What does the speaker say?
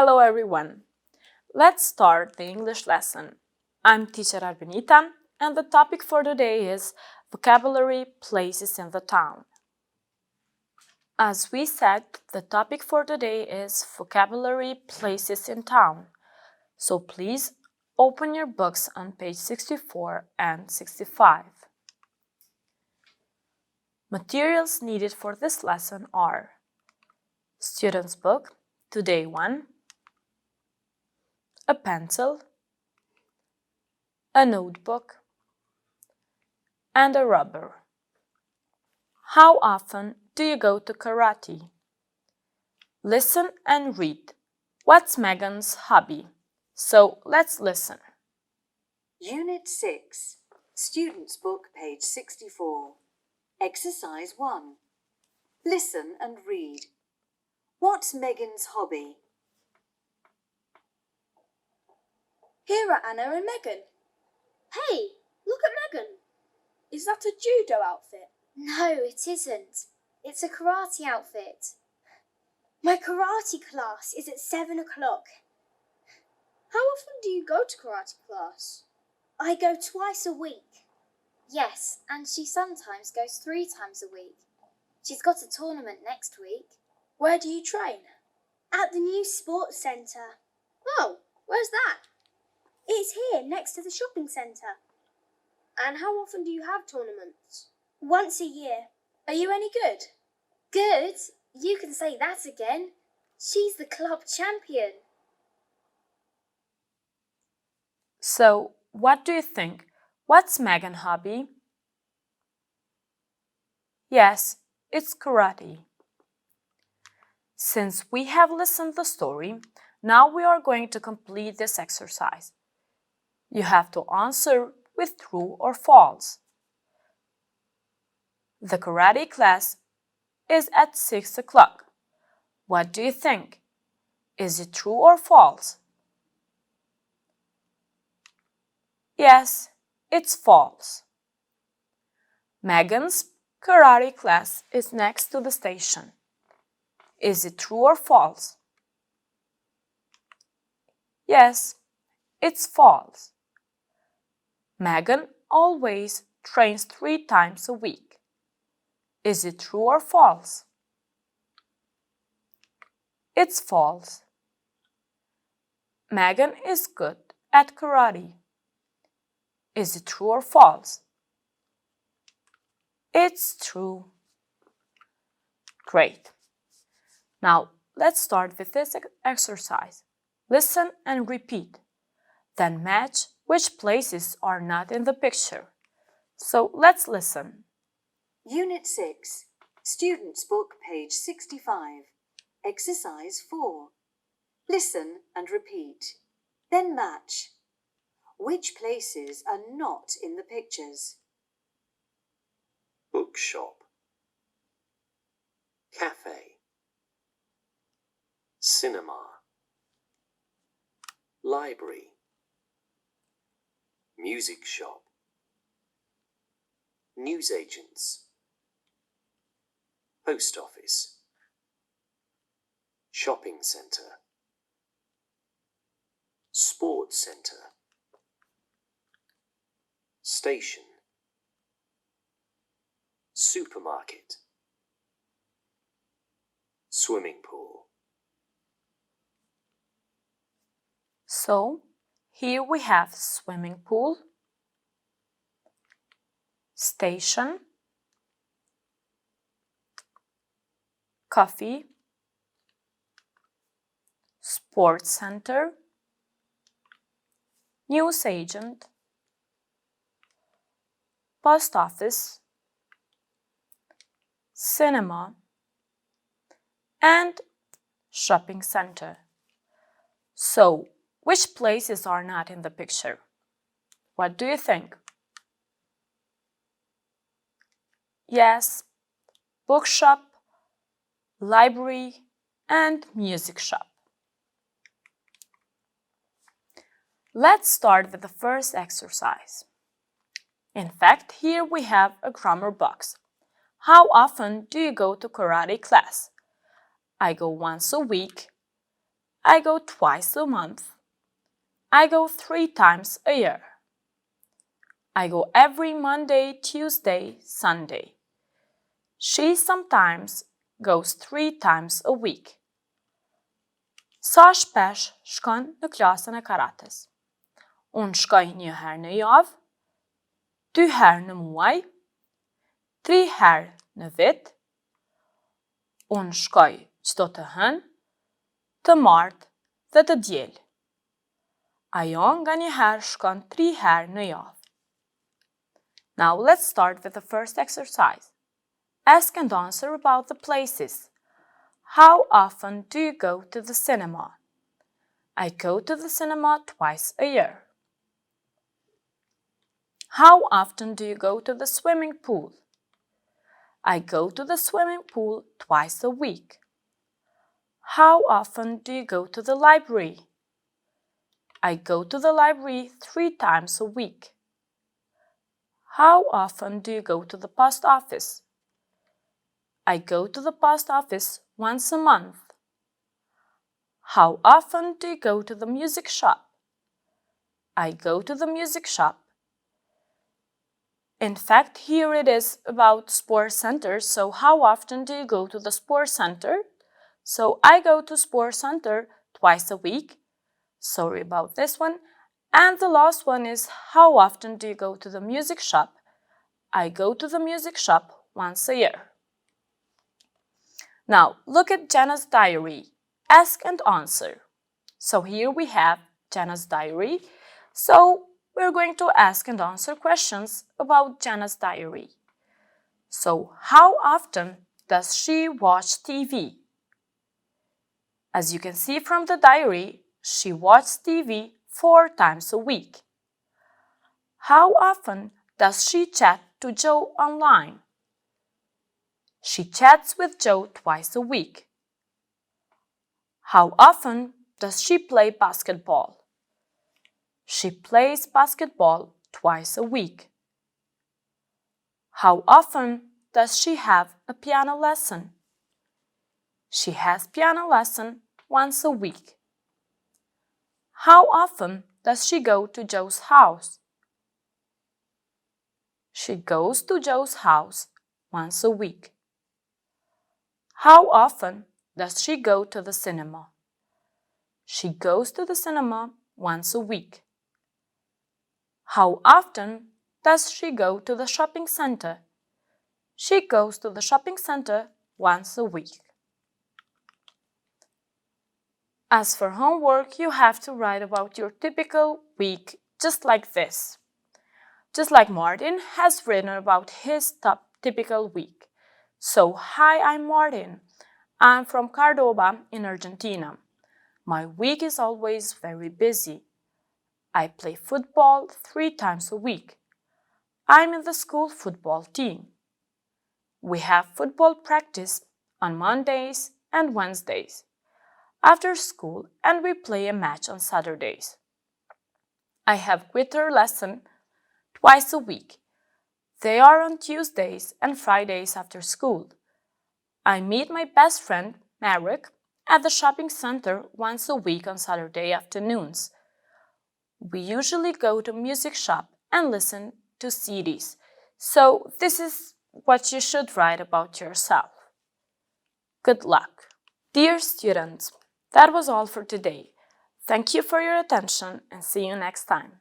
Hello everyone! Let's start the English lesson. I'm teacher Arbenita and the topic for today is vocabulary places in the town. As we said, the topic for today is vocabulary places in town. So please open your books on page 64 and 65. Materials needed for this lesson are student's book, today 1, a pencil, a notebook, and a rubber. How often do you go to karate? Listen and read. What's Megan's hobby? So let's listen. Unit 6, Student's Book, page 64. Exercise 1. Listen and read. What's Megan's hobby? Here are Anna and Megan. Hey, look at Megan. Is that a judo outfit? No, it isn't. It's a karate outfit. My karate class is at 7 o'clock. How often do you go to karate class? I go twice a week. Yes, and she sometimes goes 3 times a week. She's got a tournament next week. Where do you train? At the new sports centre. Oh, where's that? It's here, next to the shopping centre. And how often do you have tournaments? Once a year. Are you any good? Good? You can say that again. She's the club champion. So, what do you think? What's Megan's hobby? Yes, it's karate. Since we have listened to the story, now we are going to complete this exercise. You have to answer with true or false. The karate class is at 6 o'clock. What do you think? Is it true or false? Yes, it's false. Megan's karate class is next to the station. Is it true or false? Yes, it's false. Megan always trains 3 times a week. Is it true or false? It's false. Megan is good at karate. Is it true or false? It's true. Great. Now, let's start with this exercise. Listen and repeat. Then match which places are not in the picture. So, let's listen. Unit 6, Student's Book, page 65. Exercise 4. Listen and repeat. Then match. Which places are not in the pictures? Bookshop, cafe, cinema, library, music shop, newsagents, post office, shopping centre, sports centre, station, supermarket, swimming pool. So, here we have swimming pool, station, coffee, sports center, newsagent, post office, cinema, and shopping center. So, which places are not in the picture? What do you think? Yes, bookshop, library, and music shop. Let's start with the first exercise. In fact, here we have a grammar box. How often do you go to karate class? I go once a week. I go twice a month. I go 3 times a year. I go every Monday, Tuesday, Sunday. She sometimes goes 3 times a week. Sa shpesh shkon në klasën e karates? Unë shkoj 1 herë në javë, 2 herë në muaj, 3 herë në vit. Unë shkoj çdo të hënë, të martë dhe të diel. Ajo nganjëherë shkon 3 herë në javë. Now let's start with the first exercise. Ask and answer about the places. How often do you go to the cinema? I go to the cinema twice a year. How often do you go to the swimming pool? I go to the swimming pool twice a week. How often do you go to the library? I go to the library 3 times a week. How often do you go to the post office? I go to the post office once a month. How often do you go to the music shop? I go to the music shop. In fact, here it is about sports center. So how often do you go to the sports center? So I go to sports center twice a week. Sorry about this one. And the last one is, how often do you go to the music shop? I go to the music shop once a year. Now, look at Jenna's diary. Ask and answer. So here we have Jenna's diary. So we're going to ask and answer questions about Jenna's diary. So, how often does she watch TV? As you can see from the diary, she watches TV 4 times a week. How often does she chat to Joe online? She chats with Joe twice a week. How often does she play basketball? She plays basketball twice a week. How often does she have a piano lesson? She has piano lesson once a week. How often does she go to Joe's house? She goes to Joe's house once a week. How often does she go to the cinema? She goes to the cinema once a week. How often does she go to the shopping center? She goes to the shopping center once a week. As for homework, you have to write about your typical week just like this. Just like Martin has written about his typical week. So, hi, I'm Martin. I'm from Córdoba in Argentina. My week is always very busy. I play football 3 times a week. I'm in the school football team. We have football practice on Mondays and Wednesdays after school, and we play a match on Saturdays. I have guitar lesson twice a week. They are on Tuesdays and Fridays after school. I meet my best friend, Marek, at the shopping center once a week on Saturday afternoons. We usually go to music shop and listen to CDs. So this is what you should write about yourself. Good luck. Dear students, that was all for today. Thank you for your attention and see you next time.